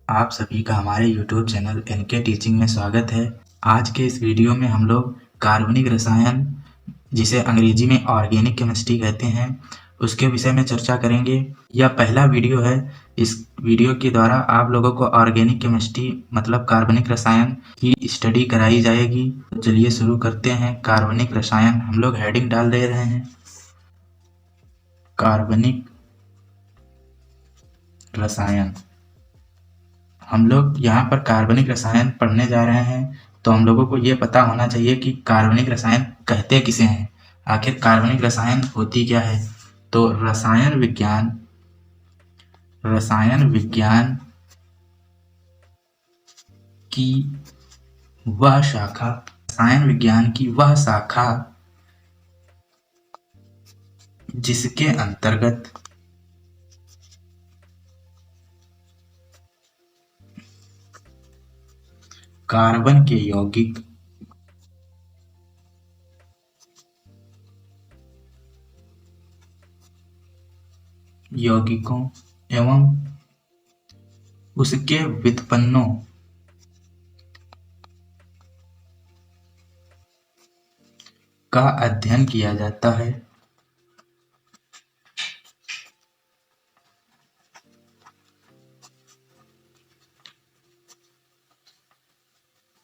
आप सभी का हमारे YouTube चैनल एनके टीचिंग में स्वागत है। आज के इस वीडियो में हम लोग कार्बनिक रसायन, जिसे अंग्रेजी में ऑर्गेनिक केमिस्ट्री कहते हैं, उसके विषय में चर्चा करेंगे। यह पहला वीडियो है। इस वीडियो के द्वारा आप लोगों को ऑर्गेनिक केमिस्ट्री मतलब कार्बनिक रसायन की स्टडी कराई जाएगी। तो चलिए शुरू करते हैं। कार्बनिक रसायन हम लोग हेडिंग डाल दे रहे हैं, कार्बनिक रसायन। हम लोग यहाँ पर कार्बनिक रसायन पढ़ने जा रहे हैं, तो हम लोगों को ये पता होना चाहिए कि कार्बनिक रसायन कहते किसे हैं, आखिर कार्बनिक रसायन होती क्या है। तो रसायन विज्ञान की वह शाखा रसायन विज्ञान की वह शाखा जिसके अंतर्गत कार्बन के यौगिकों एवं उसके व्युत्पन्नों का अध्ययन किया जाता है।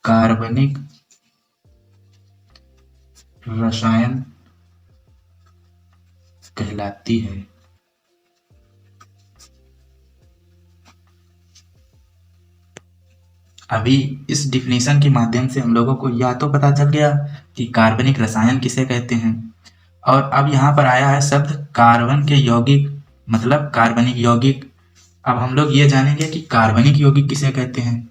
कार्बनिक रसायन कहलाती है। अभी इस डिफिनेशन के माध्यम से हम लोगों को या तो पता चल गया कि कार्बनिक रसायन किसे कहते हैं, और अब यहाँ पर आया है शब्द कार्बन के यौगिक मतलब कार्बनिक यौगिक। अब हम लोग ये जानेंगे कि कार्बनिक यौगिक किसे कहते हैं।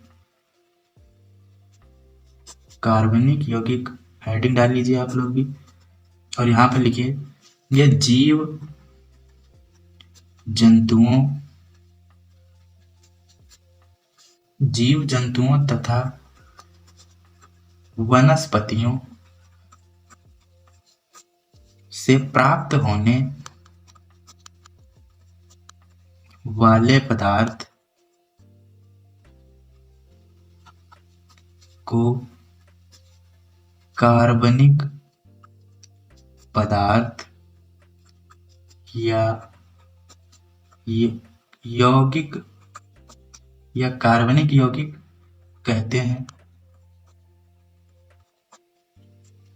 कार्बनिक यौगिक हेडिंग डाल लीजिए आप लोग भी, और यहाँ पर लिखिए ये जीव जंतुओं तथा वनस्पतियों से प्राप्त होने वाले पदार्थ को कार्बनिक पदार्थ या यौगिक या कार्बनिक यौगिक कहते हैं।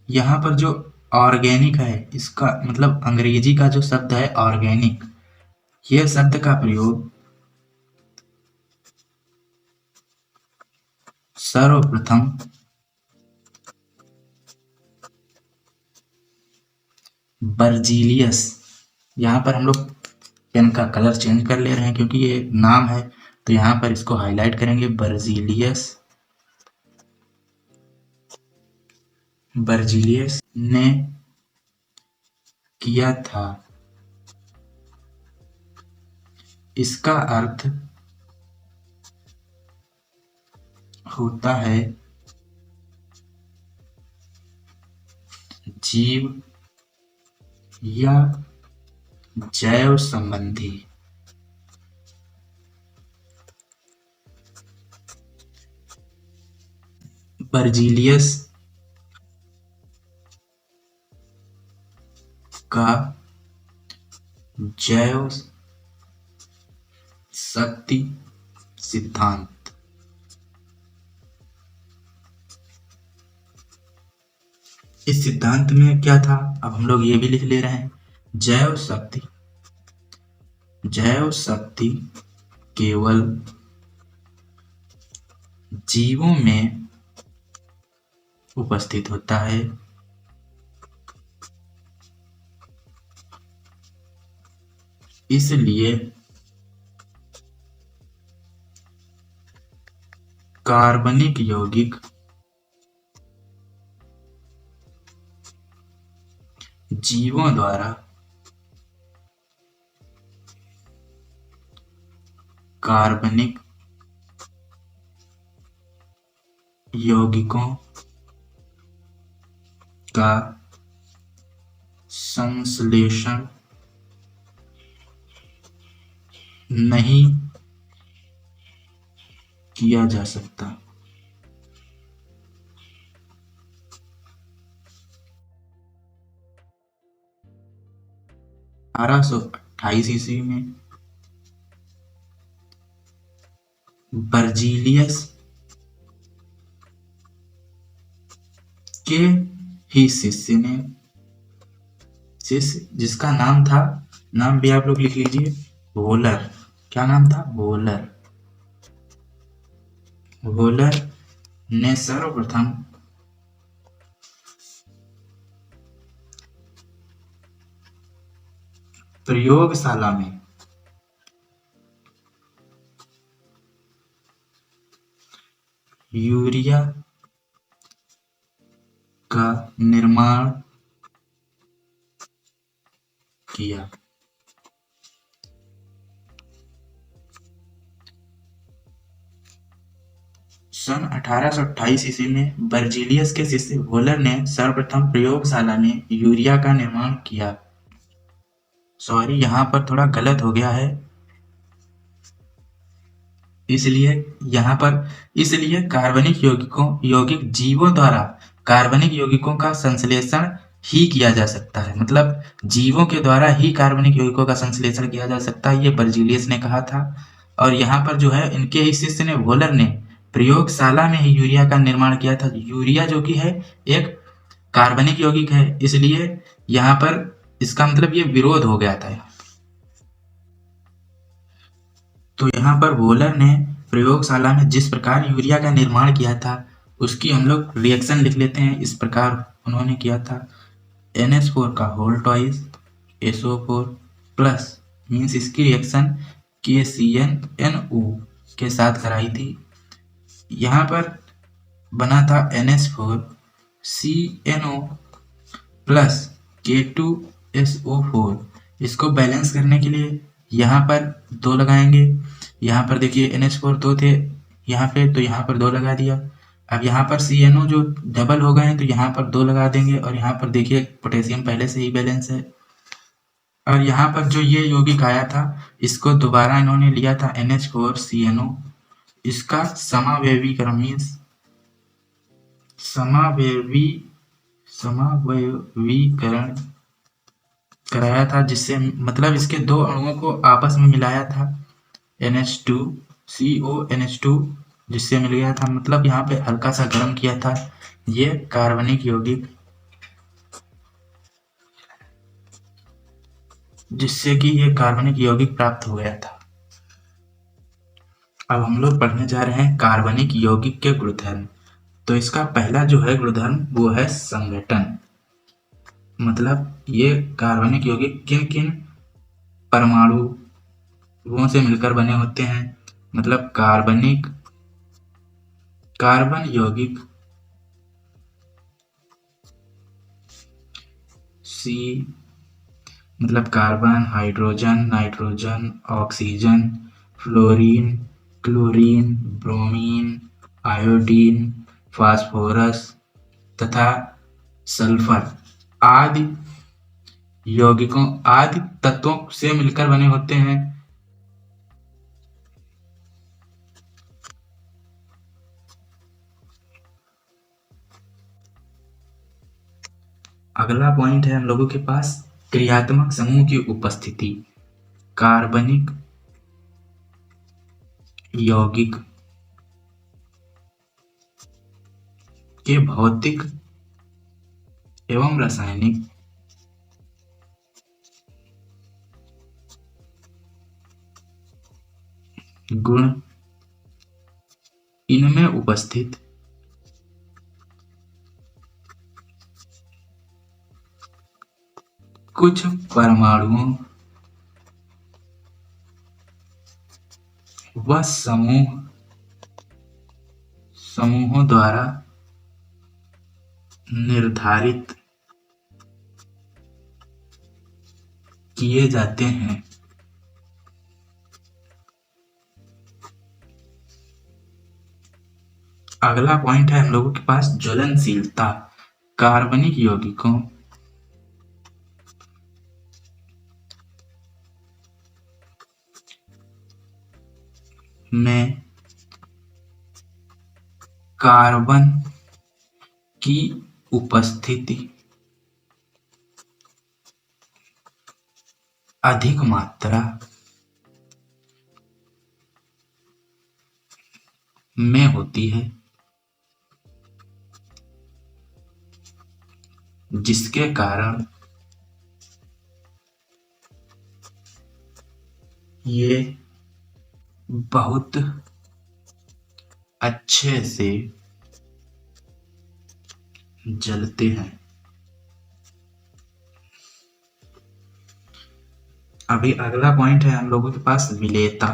यहाँ पर जो ऑर्गेनिक है, इसका मतलब अंग्रेजी का जो शब्द है ऑर्गेनिक, यह शब्द का प्रयोग सर्वप्रथम बर्जीलियस, यहाँ पर हम लोग पेन का कलर चेंज कर ले रहे हैं क्योंकि ये नाम है, तो यहाँ पर इसको हाईलाइट करेंगे। बर्जीलियस ने किया था। इसका अर्थ होता है जीव या जैव संबंधी। बर्जीलियस का जैव शक्ति सिद्धांत, इस सिद्धांत में क्या था, अब हम लोग ये भी लिख ले रहे हैं। जैव शक्ति केवल जीवों में उपस्थित होता है। इसलिए कार्बनिक यौगिक जीवों द्वारा कार्बनिक यौगिकों का संश्लेषण नहीं किया जा सकता। 1828 ईस्वी में बर्जीलियस के ही शिष्य जिसका नाम था, नाम भी आप लोग लिख लीजिए, वोलर। क्या नाम था? वोलर। वोलर ने सर्वप्रथम प्रयोगशाला में यूरिया का निर्माण किया। सन 1828 ईस्वी में बर्जीलियस के शिष्य वोलर ने सर्वप्रथम प्रयोगशाला में यूरिया का निर्माण किया। सॉरी, यहाँ पर थोड़ा गलत हो गया है, इसलिए कार्बनिक यौगिक जीवों द्वारा कार्बनिक यौगिकों का संश्लेषण ही किया जा सकता है। मतलब जीवों के द्वारा ही कार्बनिक यौगिकों का संश्लेषण किया जा सकता है, ये बर्जीलियस ने कहा था। और यहाँ पर जो है इनके ही शिष्य ने, वोलर ने, प्रयोगशाला में ही यूरिया का निर्माण किया था। यूरिया जो कि है एक कार्बनिक यौगिक है, इसलिए यहाँ पर इसका मतलब ये विरोध हो गया था। तो यहाँ पर वोलर ने प्रयोगशाला में जिस प्रकार यूरिया का निर्माण किया था उसकी हम लोग रिएक्शन लिख लेते हैं। इस प्रकार उन्होंने किया था, NH4 का whole twice SO4 plus, means इसकी रिएक्शन KCnNO के साथ कराई थी। यहाँ पर बना था NH4 CNO प्लस K2SO4। इसको बैलेंस करने के लिए यहाँ पर 2 लगाएंगे। यहाँ पर देखिए NH4 2 थे यहाँ पे, तो यहाँ पर 2 लगा दिया। अब यहाँ पर CNO जो डबल हो गए हैं तो यहाँ पर 2 लगा देंगे, और यहाँ पर देखिए पोटेशियम पहले से ही बैलेंस है। और यहाँ पर जो ये यौगिक आया था इसको दोबारा इन्होंने लिया था NH4CNO। इसका समावयवीकरण मीन्स समावयवीकरण कराया था, जिससे मतलब इसके 2 अणुओं को आपस में मिलाया था, NH2CONH2, जिससे मिल गया था। मतलब यहाँ पे हल्का सा गर्म किया था ये कार्बनिक यौगिक, जिससे कि ये कार्बनिक यौगिक प्राप्त हो गया था। अब हम लोग पढ़ने जा रहे हैं कार्बनिक यौगिक के गुणधर्म। तो इसका पहला जो है गुणधर्म वो है संघटन। मतलब ये कार्बनिक यौगिक किन किन परमाणुओं से मिलकर बने होते हैं। मतलब कार्बन यौगिक C, मतलब carbon, hydrogen, nitrogen, oxygen, fluorine, chlorine, bromine, iodine, phosphorus तथा सल्फर आदि तत्वों से मिलकर बने होते हैं। अगला पॉइंट है हम लोगों के पास क्रियात्मक समूह की उपस्थिति। कार्बनिक यौगिक के भौतिक एवं रासायनिक गुण इनमें उपस्थित कुछ परमाणुओं व समूहों द्वारा निर्धारित किए जाते हैं। अगला पॉइंट है हम लोगों के पास ज्वलनशीलता। कार्बनिक यौगिकों में कार्बन की उपस्थिति अधिक मात्रा में होती है, जिसके कारण ये बहुत अच्छे से जलते हैं। अभी अगला पॉइंट है हम लोगों के पास विलेयता।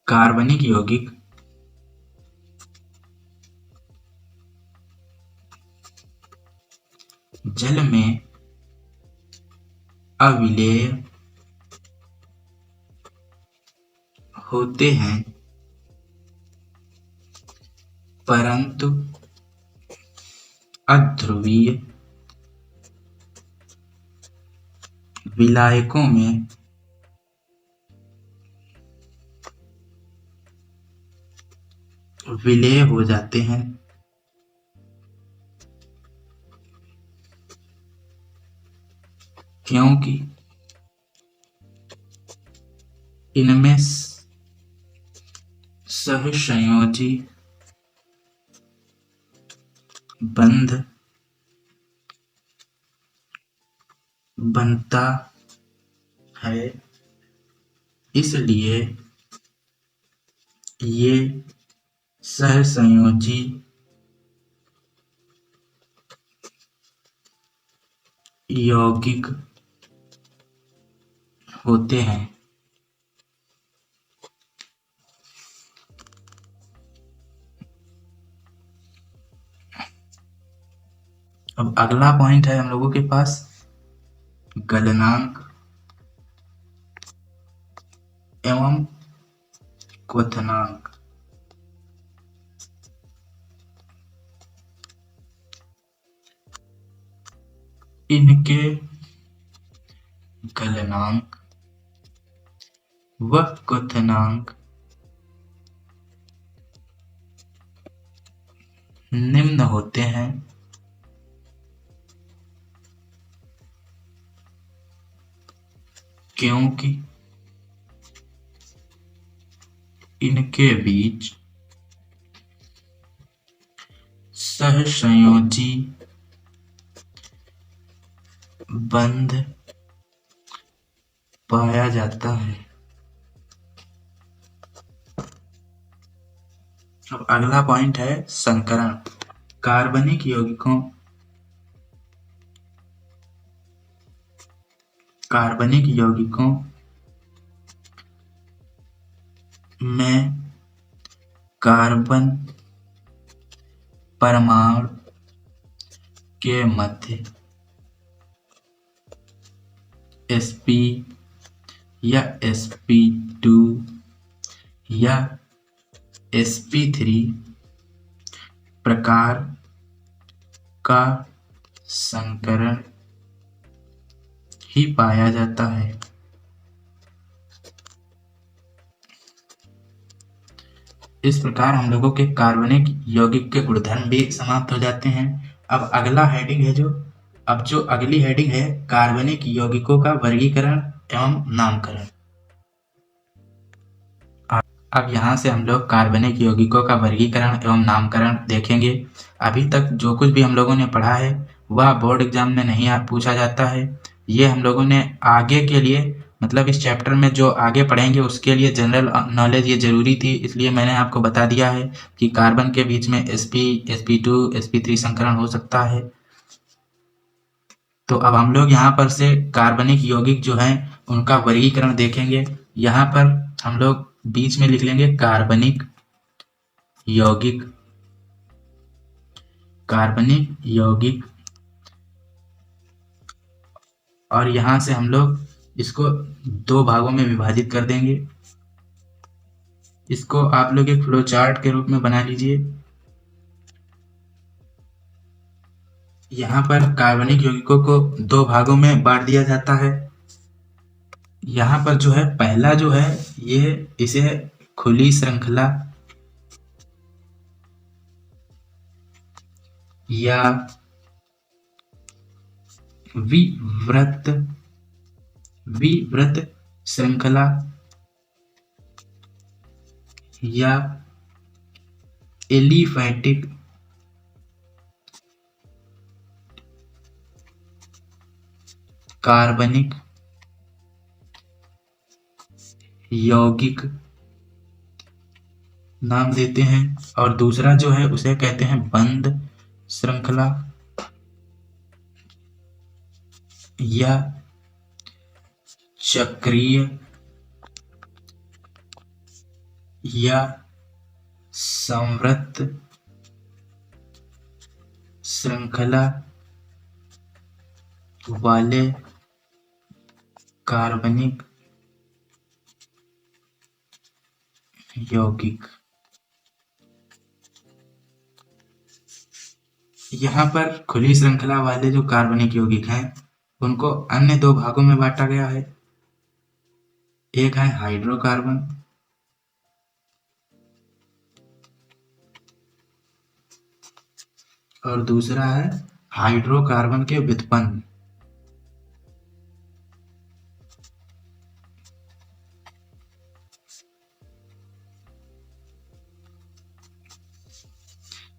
कार्बनिक यौगिक जल में अविलेय होते हैं, परंतु अध्रुवीय विलायकों में विलेय हो जाते हैं, क्योंकि इनमें सहसंयोजी बंध बनता है, इसलिए ये सहसंयोजी यौगिक होते हैं। अब अगला पॉइंट है हम लोगों के पास गलनांक एवं क्वथनांक। इनके गलनांक व क्वथनांक निम्न होते हैं, क्योंकि इनके बीच सहसंयोजी बंध पाया जाता है। अब अगला पॉइंट है संकरण। कार्बनिक यौगिकों में कार्बन परमाणु के मध्य sp या sp2 या sp3 प्रकार का संकरण ही पाया जाता है। इस प्रकार हम लोगों के कार्बनिक यौगिक के गुणधर्म भी समाप्त हो जाते हैं। अब अगला हेडिंग है जो अगली हेडिंग है कार्बनिक यौगिकों का वर्गीकरण एवं नामकरण। अब यहाँ से हम लोग कार्बनिक यौगिकों का वर्गीकरण एवं नामकरण देखेंगे। अभी तक जो कुछ भी हम लोगों ने पढ़ा है वह बोर्ड एग्जाम में नहीं पूछा जाता है। ये हम लोगों ने आगे के लिए मतलब इस चैप्टर में जो आगे पढ़ेंगे उसके लिए जनरल नॉलेज ये जरूरी थी, इसलिए मैंने आपको बता दिया है कि कार्बन के बीच में sp, sp2, sp3 संकरण हो सकता है। तो अब हम लोग यहाँ पर से कार्बनिक यौगिक जो हैं उनका वर्गीकरण देखेंगे। यहाँ पर हम लोग बीच में लिख लेंगे कार्बनिक यौगिक और यहाँ से हम लोग इसको दो भागों में विभाजित कर देंगे। इसको आप लोग एक फ्लो चार्ट के रूप में बना लीजिए। यहाँ पर कार्बनिक यौगिकों को दो भागों में बांट दिया जाता है। यहाँ पर जो है पहला जो है ये इसे खुली श्रृंखला या विवृत विवृत श्रृंखला या एलिफैटिक कार्बनिक यौगिक नाम देते हैं। और दूसरा जो है उसे कहते हैं बंद श्रृंखला या चक्रीय या संवृत श्रृंखला वाले कार्बनिक यौगिक। यहाँ पर खुली श्रृंखला वाले जो कार्बनिक यौगिक हैं उनको अन्य दो भागों में बांटा गया है। एक है हाइड्रोकार्बन और दूसरा है हाइड्रोकार्बन के व्युत्पन्न।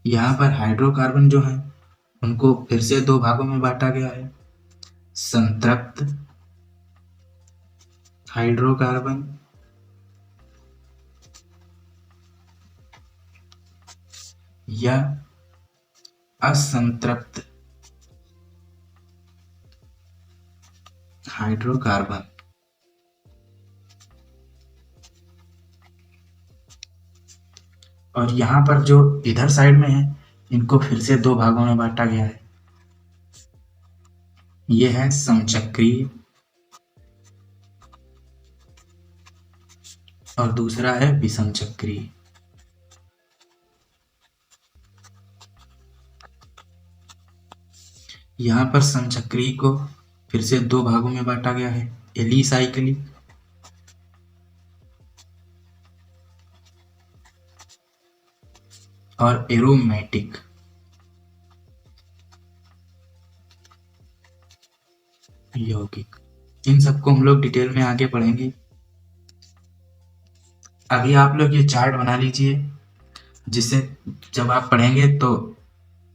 यहाँ पर हाइड्रोकार्बन जो है उनको फिर से दो भागों में बांटा गया है, संतृप्त हाइड्रोकार्बन या असंतृप्त हाइड्रोकार्बन। और यहाँ पर जो इधर साइड में है इनको फिर से दो भागों में बांटा गया है। ये है समचक्रीय और दूसरा है विषमचक्रीय। यहाँ पर समचक्रीय को फिर से दो भागों में बांटा गया है, एलिसाइक्लिक और एरोमेटिक। यौगिक इन सबको हम लोग डिटेल में आगे पढ़ेंगे। अभी आप लोग ये चार्ट बना लीजिए जिससे जब आप पढ़ेंगे तो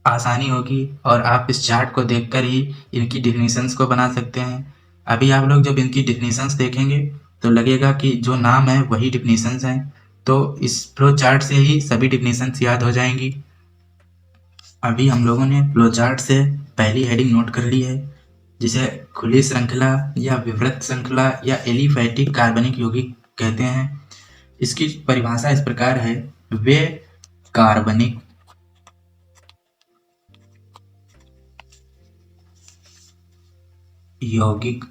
आसानी होगी और आप इस चार्ट को देखकर ही इनकी डिफिनीशंस को बना सकते हैं। अभी आप लोग जब इनकी डिफिनीशंस देखेंगे तो लगेगा कि जो नाम है वही डिफिनीशंस हैं, तो इस फ्लो चार्ट से ही सभी डिफिनीशंस याद हो जाएंगी। अभी हम लोगों ने फ्लो चार्ट से पहली हेडिंग नोट कर ली है जिसे खुली श्रृंखला या विवृत श्रृंखला या एलिफैटिक कार्बनिक यौगिक कहते हैं। इसकी परिभाषा इस प्रकार है, वे कार्बनिक यौगिक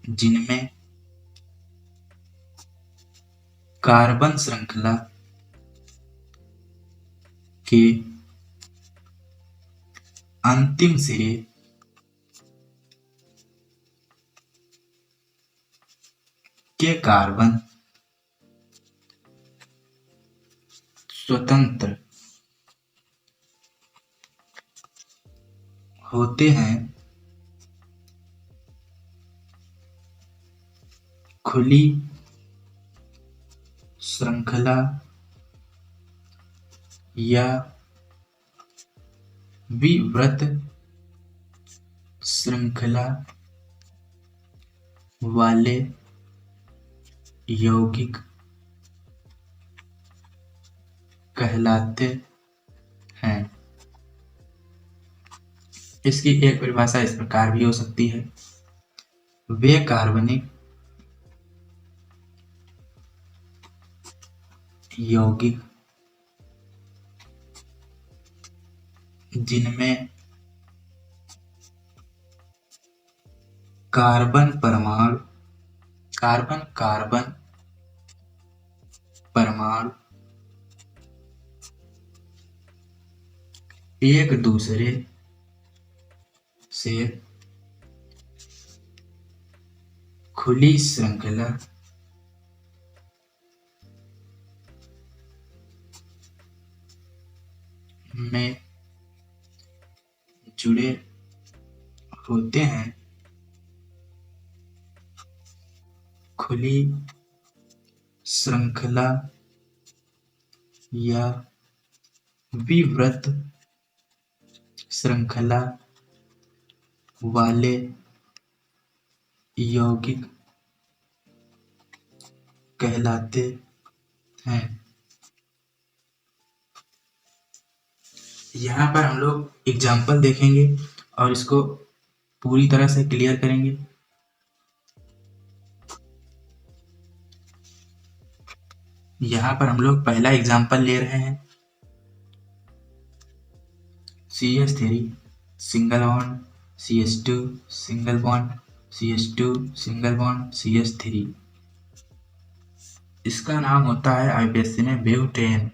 जिनमें कार्बन श्रृंखला के अंतिम सिरे के कार्बन स्वतंत्र होते हैं, खुली श्रृंखला या विवृत श्रृंखला वाले यौगिक कहलाते हैं। इसकी एक परिभाषा इस प्रकार भी हो सकती है, वे कार्बनिक यौगिक जिनमें कार्बन परमाणु कार्बन परमाणु एक दूसरे से खुली श्रृंखला में जुड़े होते हैं। खुली श्रृंखला या विवृत श्रृंखला वाले यौगिक कहलाते हैं। यहाँ पर हम लोग एग्जाम्पल देखेंगे और इसको पूरी तरह से क्लियर करेंगे। यहाँ पर हम लोग पहला एग्जाम्पल ले रहे हैं CH3 single bond CH2 single bond CH2 single bond CH3। इसका नाम होता है आईपीएससी में ब्यूटेन।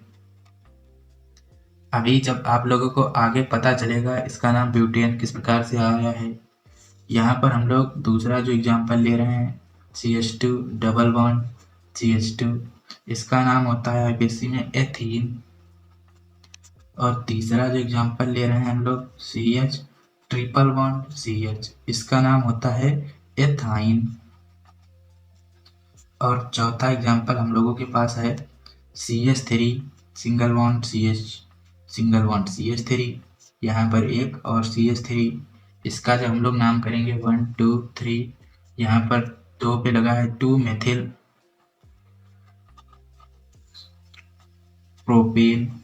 अभी जब आप लोगों को आगे पता चलेगा इसका नाम ब्यूटेन किस प्रकार से आया है। यहाँ पर हम लोग दूसरा जो एग्जाम्पल ले रहे हैं CH2 डबल बॉन्ड CH2, इसका नाम होता है आईपीएससी में एथीन। और तीसरा जो एग्जाम्पल ले रहे हैं हम लोग CH ट्रिपल बॉन्ड CH, इसका नाम होता है एथाइन। और चौथा एग्जाम्पल हम लोगों के पास है CH3 single bond CH single bond CH3, यहाँ पर एक और CH3, इसका जब हम लोग नाम करेंगे 1 2 3, यहाँ पर 2 पे लगा है 2 मेथिल प्रोपेन।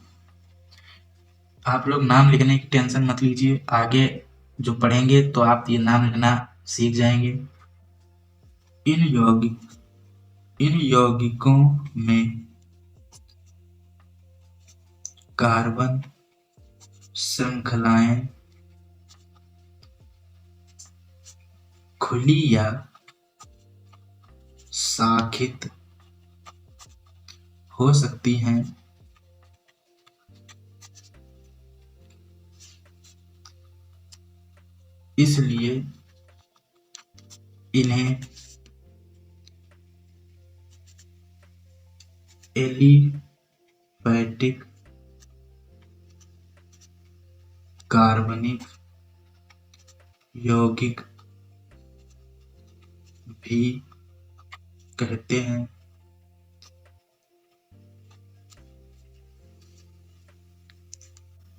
आप लोग नाम लिखने की टेंशन मत लीजिए, आगे जो पढ़ेंगे तो आप ये नाम लिखना सीख जाएंगे। इन यौगिकों में कार्बन श्रृंखलाएं खुली या शाखित हो सकती हैं। इसलिए इन्हें एलिफैटिक कार्बनिक यौगिक भी कहते हैं।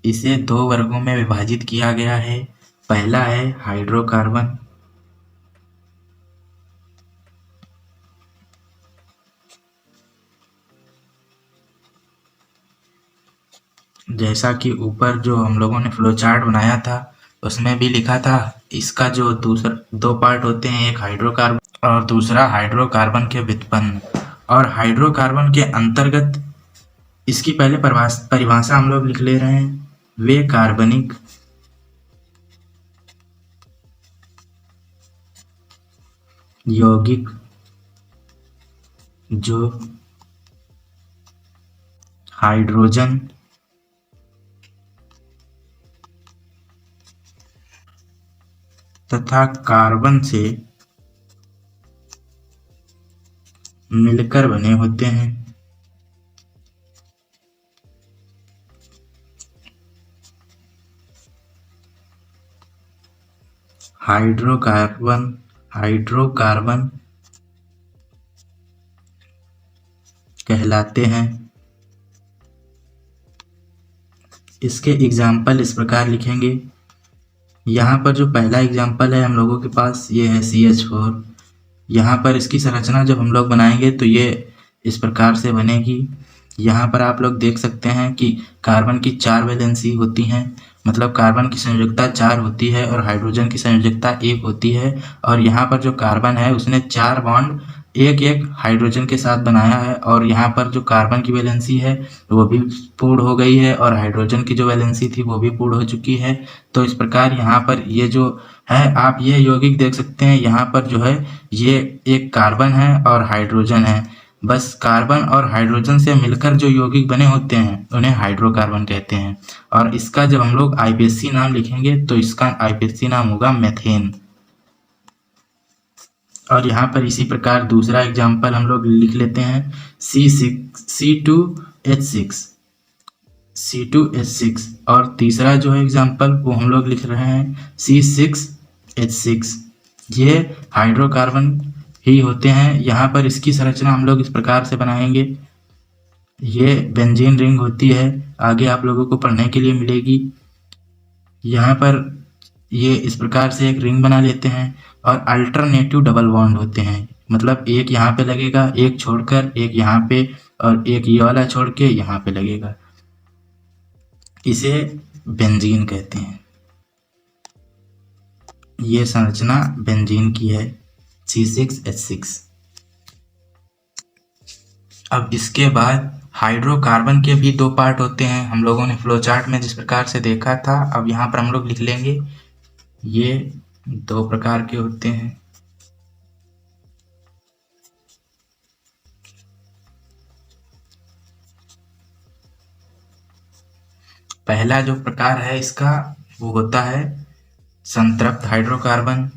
इसे 2 वर्गों में विभाजित किया गया है। पहला है हाइड्रोकार्बन, जैसा कि ऊपर जो हम लोगों ने फ्लो चार्ट बनाया था उसमें भी लिखा था। इसका जो दूसरा 2 पार्ट होते हैं, एक हाइड्रोकार्बन और दूसरा हाइड्रोकार्बन के व्युत्पन्न। और हाइड्रोकार्बन के अंतर्गत इसकी पहले परिभाषा हम लोग लिख ले रहे हैं। वे कार्बनिक यौगिक जो हाइड्रोजन तथा कार्बन से मिलकर बने होते हैं। हाइड्रोकार्बन कहलाते हैं। इसके एग्जाम्पल इस प्रकार लिखेंगे। यहाँ पर जो पहला एग्जाम्पल है हम लोगों के पास ये है CH4। यहाँ पर इसकी संरचना जब हम लोग बनाएंगे तो ये इस प्रकार से बनेगी। यहाँ पर आप लोग देख सकते हैं कि कार्बन की 4 वैलेंसी होती हैं, मतलब कार्बन की संयोजकता 4 होती है और हाइड्रोजन की संयोजकता 1 होती है। और यहाँ पर जो कार्बन है उसने 4 बॉन्ड एक एक हाइड्रोजन के साथ बनाया है। और यहाँ पर जो कार्बन की वैलेंसी है वो भी पूर्ण हो गई है और हाइड्रोजन की जो वैलेंसी थी वो भी पूर्ण हो चुकी है। तो इस प्रकार यहाँ पर ये जो है आप ये यौगिक देख सकते हैं। यहाँ पर जो है ये एक कार्बन है और हाइड्रोजन है। बस कार्बन और हाइड्रोजन से मिलकर जो यौगिक बने होते हैं उन्हें हाइड्रोकार्बन कहते हैं। और इसका जब हम लोग आईपीएससी नाम लिखेंगे तो इसका आईपीएससी नाम होगा मेथेन। और यहाँ पर इसी प्रकार दूसरा एग्जाम्पल हम लोग लिख लेते हैं C2H6 और तीसरा जो है एग्जाम्पल वो हम लोग लिख रहे हैं C6H6। ये हाइड्रोकार्बन ही होते हैं। यहाँ पर इसकी संरचना हम लोग इस प्रकार से बनाएंगे। ये बेंजीन रिंग होती है, आगे आप लोगों को पढ़ने के लिए मिलेगी। यहाँ पर ये इस प्रकार से एक रिंग बना लेते हैं और अल्टरनेटिव डबल बॉन्ड होते हैं, मतलब एक यहाँ पे लगेगा, एक छोड़कर एक यहाँ पे, और एक ये वाला छोड़ के यहाँ पे लगेगा। इसे बेंजीन कहते हैं। ये संरचना बेंजीन की है C6H6। अब इसके बाद हाइड्रोकार्बन के भी दो पार्ट होते हैं। हम लोगों ने फ्लो चार्ट में जिस प्रकार से देखा था, अब यहाँ पर हम लोग लिख लेंगे। ये दो प्रकार के होते हैं। पहला जो प्रकार है इसका वो होता है संतृप्त हाइड्रोकार्बन।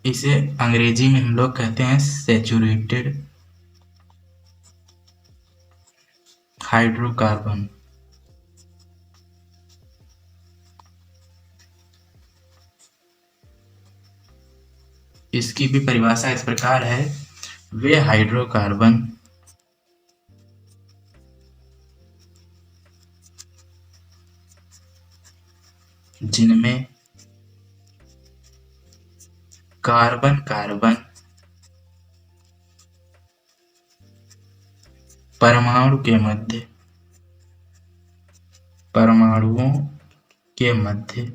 इसे अंग्रेजी में हम लोग कहते हैं सैचुरेटेड हाइड्रोकार्बन। इसकी भी परिभाषा इस प्रकार है, वे हाइड्रोकार्बन जिनमें कार्बन कार्बन परमाणुओं के मध्य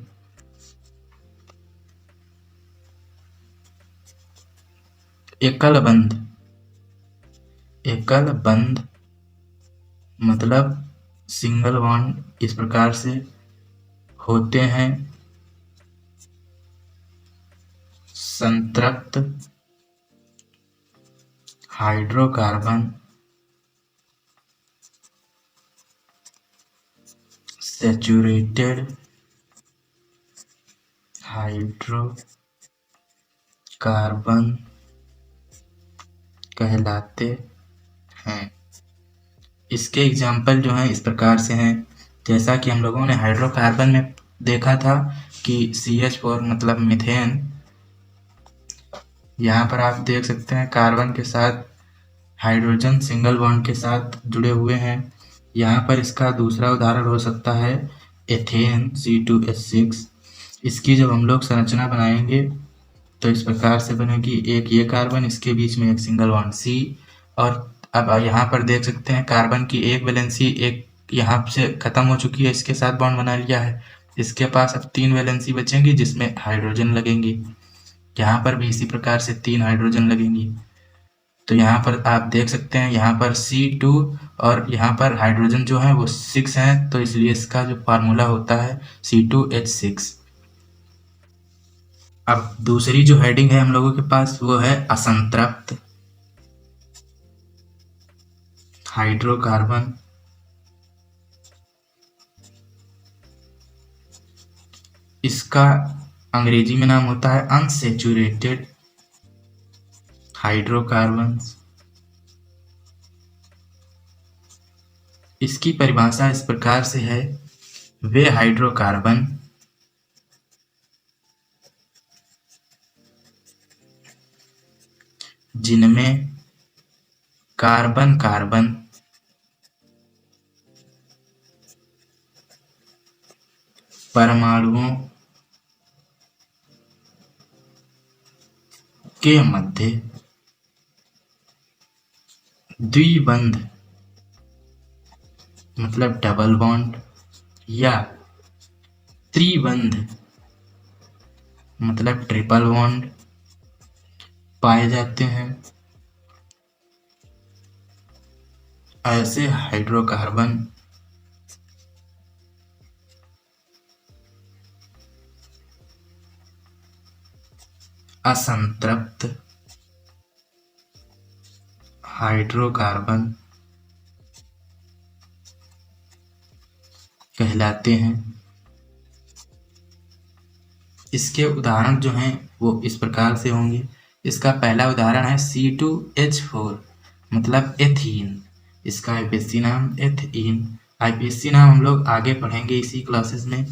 एकल बंध मतलब सिंगल बॉन्ड इस प्रकार से होते हैं। संतृप्त हाइड्रोकार्बन सैचुरेटेड हाइड्रोकार्बन कहलाते हैं। इसके एग्जाम्पल जो हैं इस प्रकार से हैं, जैसा कि हम लोगों ने हाइड्रोकार्बन में देखा था कि CH4 मतलब मीथेन। यहाँ पर आप देख सकते हैं कार्बन के साथ हाइड्रोजन सिंगल बॉन्ड के साथ जुड़े हुए हैं। यहाँ पर इसका दूसरा उदाहरण हो सकता है एथेन C2H6। इसकी जब हम लोग संरचना बनाएंगे तो इस प्रकार से बनेगी, एक ये कार्बन, इसके बीच में एक सिंगल बॉन्ड C। और अब यहाँ पर देख सकते हैं कार्बन की एक वैलेंसी एक यहाँ से खत्म हो चुकी है, इसके साथ बॉन्ड बना लिया है। इसके पास अब 3 वैलेंसी बचेंगी जिसमें हाइड्रोजन लगेंगी। यहाँ पर भी इसी प्रकार से 3 हाइड्रोजन लगेंगी। तो यहाँ पर आप देख सकते हैं यहाँ पर C2 और यहाँ पर हाइड्रोजन जो है वो 6 हैं, तो इसलिए इसका जो फार्मूला होता है C2H6। अब दूसरी जो हेडिंग है हम लोगों के पास वो है असंतृप्त हाइड्रोकार्बन। इसका अंग्रेजी में नाम होता है अनसैचुरेटेड हाइड्रोकार्बन। इसकी परिभाषा इस प्रकार से है, वे हाइड्रोकार्बन जिनमें कार्बन कार्बन परमाणुओं के मध्य द्विबंध मतलब डबल बॉन्ड या त्रिबंध मतलब ट्रिपल बॉन्ड पाए जाते हैं। ऐसे हाइड्रोकार्बन असंतृप्त हाइड्रोकार्बन कहलाते हैं। इसके उदाहरण जो हैं वो इस प्रकार से होंगे। इसका पहला उदाहरण है C2H4 मतलब एथीन। इसका आईपीएससी नाम एथीन। आईपीएससी नाम हम लोग आगे पढ़ेंगे इसी क्लासेस में,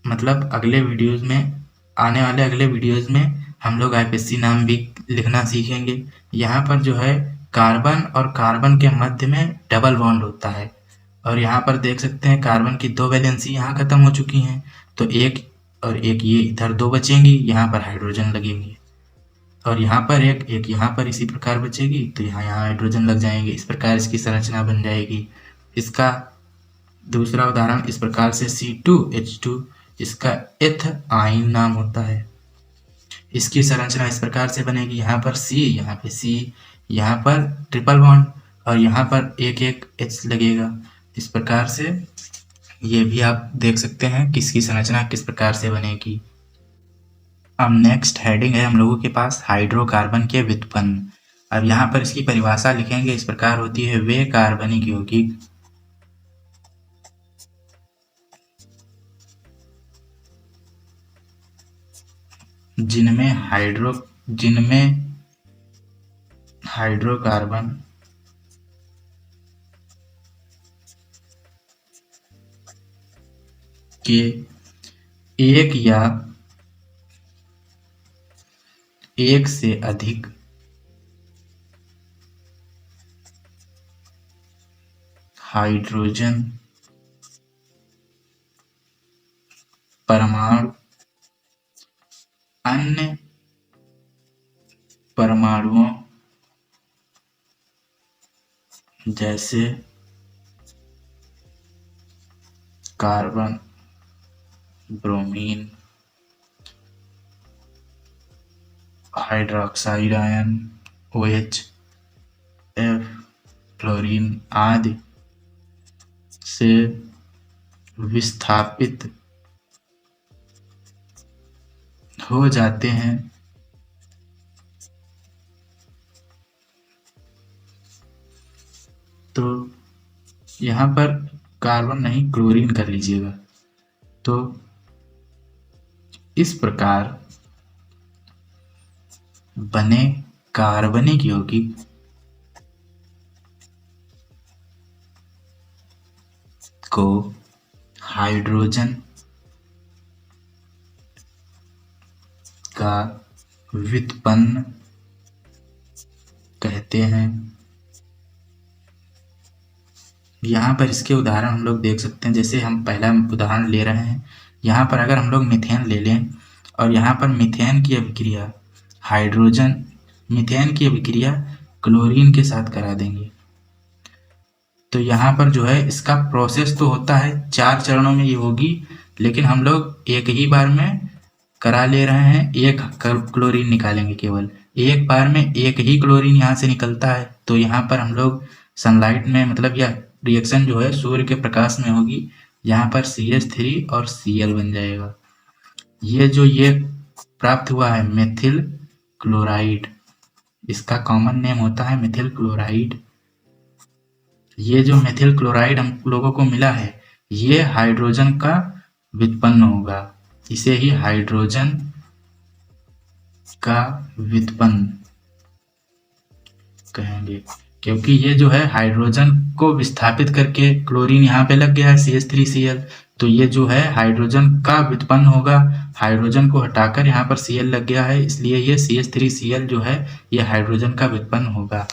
मतलब अगले वीडियोस में, आने वाले अगले वीडियोस में हम लोग आईपीएससी नाम भी लिखना सीखेंगे। यहाँ पर जो है कार्बन और कार्बन के मध्य में डबल बॉन्ड होता है, और यहाँ पर देख सकते हैं कार्बन की 2 वैलेंसी यहाँ खत्म हो चुकी हैं, तो एक और एक ये इधर 2 बचेंगी, यहाँ पर हाइड्रोजन लगेंगे, और यहाँ पर एक यहाँ पर इसी प्रकार बचेगी, तो यहाँ हाइड्रोजन लग जाएंगे। इस प्रकार इसकी संरचना बन जाएगी। इसका दूसरा उदाहरण इस प्रकार से C2H2, इसका एथआइन नाम होता है। इसकी संरचना इस प्रकार से बनेगी, यहाँ पर C, यहाँ पे C, यहाँ पर ट्रिपल बॉन्ड, और यहाँ पर एक H लगेगा। इस प्रकार से ये भी आप देख सकते हैं कि इसकी संरचना किस प्रकार से बनेगी। अब नेक्स्ट हेडिंग है हम लोगों के पास हाइड्रोकार्बन के व्युत्पन्न। अब यहाँ पर इसकी परिभाषा लिखेंगे, इस प्रकार होती है, वे कार्बनिक यौगिक जिनमें हाइड्रोकार्बन के एक या एक से अधिक हाइड्रोजन परमाणु अन्य परमाणुओं जैसे carbon, bromine, hydroxide ion, OH, F, fluorine आदि से विस्थापित हो जाते हैं। तो यहाँ पर कार्बन नहीं, क्लोरीन कर लीजिएगा। तो इस प्रकार बने कार्बनिक यौगिक को हाइड्रोजन का व्युत्पन्न कहते हैं। यहाँ पर इसके उदाहरण हम लोग देख सकते हैं। जैसे हम पहला उदाहरण ले रहे हैं, यहाँ पर अगर हम लोग मीथेन ले लें और यहाँ पर मीथेन की अभिक्रिया मीथेन की अभिक्रिया क्लोरीन के साथ करा देंगे, तो यहाँ पर जो है इसका प्रोसेस तो होता है 4 चरणों में ये होगी, लेकिन हम लोग एक ही बार में करा ले रहे हैं। एक क्लोरीन निकालेंगे, केवल एक बार में एक ही क्लोरीन यहाँ से निकलता है। तो यहाँ पर हम लोग सनलाइट में, मतलब यह रिएक्शन जो है सूर्य के प्रकाश में होगी। यहाँ पर CH3 और Cl बन जाएगा। ये प्राप्त हुआ है मेथिल क्लोराइड, इसका कॉमन नेम होता है मेथिल क्लोराइड। ये जो मेथिल क्लोराइड हम लोगों को मिला है, ये हाइड्रोजन का व्युत्पन्न होगा। इसे ही हाइड्रोजन का व्युत्पन्न कहेंगे, क्योंकि ये जो है हाइड्रोजन को विस्थापित करके क्लोरीन यहाँ पे लग गया है CH3Cl, तो ये जो है हाइड्रोजन का व्युत्पन्न होगा। हाइड्रोजन को हटाकर यहाँ पर Cl लग गया है, इसलिए ये CH3Cl जो है ये हाइड्रोजन का व्युत्पन्न होगा।